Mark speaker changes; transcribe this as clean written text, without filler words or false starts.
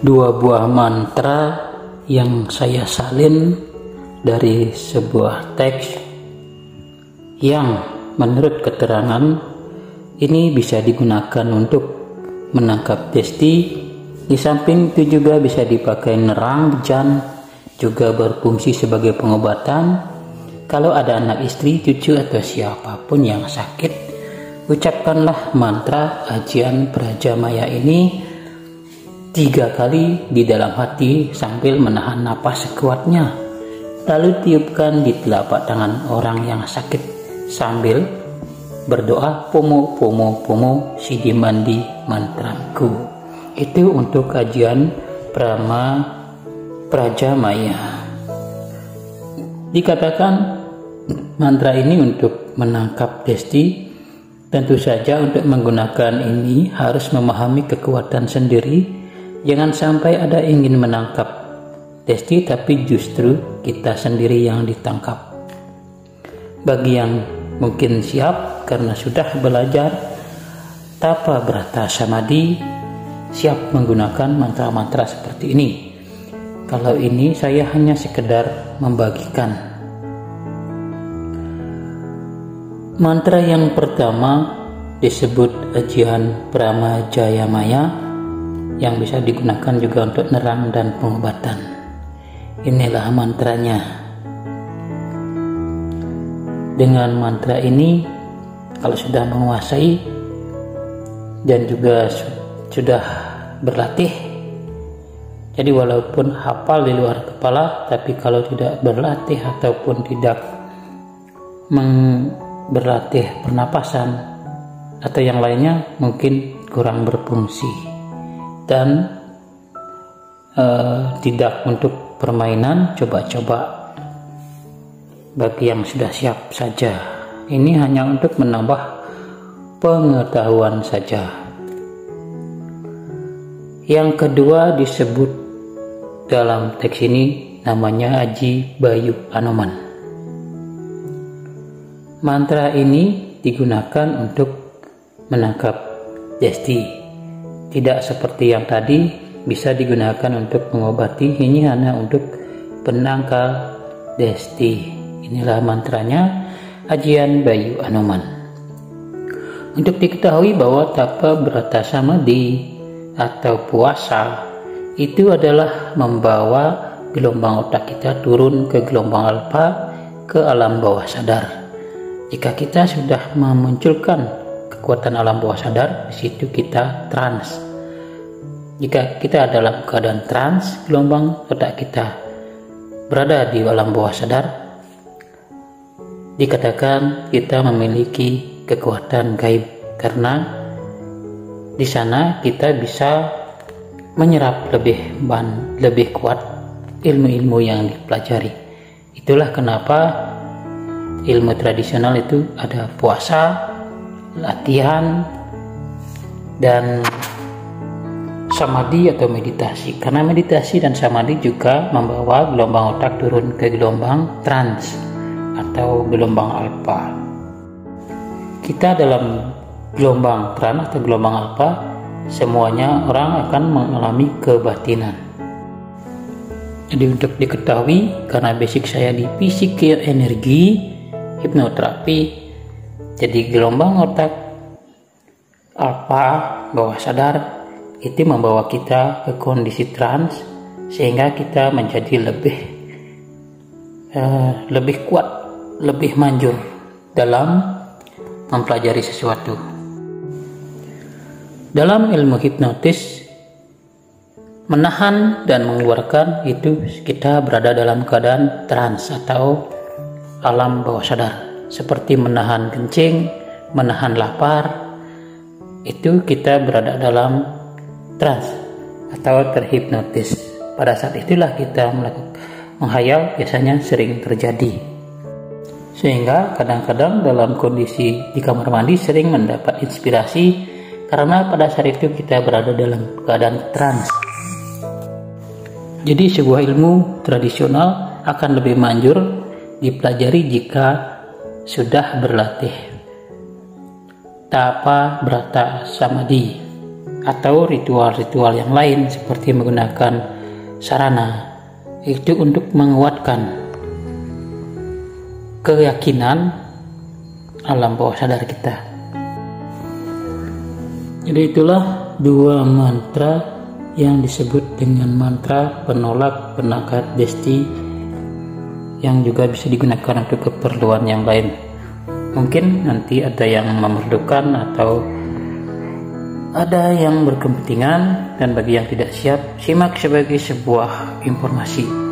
Speaker 1: dua buah mantra yang saya salin dari sebuah teks yang menurut keterangan ini bisa digunakan untuk menangkap desti. Di samping itu juga bisa dipakai nerang bejana, juga berfungsi sebagai pengobatan. Kalau ada anak istri, cucu atau siapapun yang sakit, ucapkanlah mantra ajian Prajamaya ini 3 kali di dalam hati sambil menahan napas sekuatnya. Lalu tiupkan di telapak tangan orang yang sakit sambil berdoa pomo pomo pomo sidimandi mantraku. Itu untuk kajian Prajamaya. Dikatakan mantra ini untuk menangkap desti. Tentu saja untuk menggunakan ini harus memahami kekuatan sendiri. Jangan sampai ada ingin menangkap desti tapi justru kita sendiri yang ditangkap. Bagi yang mungkin siap karena sudah belajar Tapa Brata Samadhi, siap menggunakan mantra-mantra seperti ini. Kalau ini saya hanya sekedar membagikan. Mantra yang pertama disebut ajian Pramajayamaya, yang bisa digunakan juga untuk nerang dan pengobatan. Inilah mantranya. Dengan mantra ini, kalau sudah menguasai dan juga sudah berlatih, jadi walaupun hafal di luar kepala, tapi kalau tidak berlatih ataupun tidak berlatih pernapasan atau yang lainnya, mungkin kurang berfungsi dan tidak untuk permainan. Coba-coba bagi yang sudah siap saja. Ini hanya untuk menambah pengetahuan saja. Yang kedua disebut dalam teks ini namanya Aji Bayu Anoman. Mantra ini digunakan untuk menangkap desti. Tidak seperti yang tadi bisa digunakan untuk mengobati, ini hanya untuk penangkal desti. Inilah mantranya Ajian Bayu Anoman. Untuk diketahui bahwa Tapa Brata Samadhi atau puasa itu adalah membawa gelombang otak kita turun ke gelombang alfa, ke alam bawah sadar. Jika kita sudah memunculkan kekuatan alam bawah sadar, di situ kita trans. Jika kita dalam keadaan trans, gelombang otak kita berada di alam bawah sadar, dikatakan kita memiliki kekuatan gaib, karena di sana kita bisa menyerap lebih kuat ilmu-ilmu yang dipelajari. Itulah kenapa ilmu tradisional itu ada puasa, latihan, dan samadhi atau meditasi. Karena meditasi dan samadhi juga membawa gelombang otak turun ke gelombang trans atau gelombang alfa. Kita dalam gelombang trans atau gelombang alfa, semuanya orang akan mengalami kebatinan. Jadi untuk diketahui, karena basic saya di fisik energi, hipnoterapi, jadi gelombang otak alfa bawah sadar itu membawa kita ke kondisi trans, sehingga kita menjadi lebih kuat, lebih manjur dalam mempelajari sesuatu. Dalam ilmu hipnotis, menahan dan mengeluarkan itu kita berada dalam keadaan trans atau alam bawah sadar. Seperti menahan kencing, menahan lapar, itu kita berada dalam trans atau terhipnotis. Pada saat itulah kita melakukan menghayal, biasanya sering terjadi. Sehingga kadang-kadang dalam kondisi di kamar mandi sering mendapat inspirasi, karena pada saat itu kita berada dalam keadaan trans. Jadi sebuah ilmu tradisional akan lebih manjur dipelajari jika sudah berlatih. Tapa Brata Samadhi. atau ritual-ritual yang lain seperti menggunakan sarana itu untuk menguatkan keyakinan alam bawah sadar kita. Jadi itulah dua mantra yang disebut dengan mantra penolak penangkat besti yang juga bisa digunakan untuk keperluan yang lain. Mungkin nanti ada yang memerlukan atau ada yang berkepentingan, dan bagi yang tidak siap, simak sebagai sebuah informasi.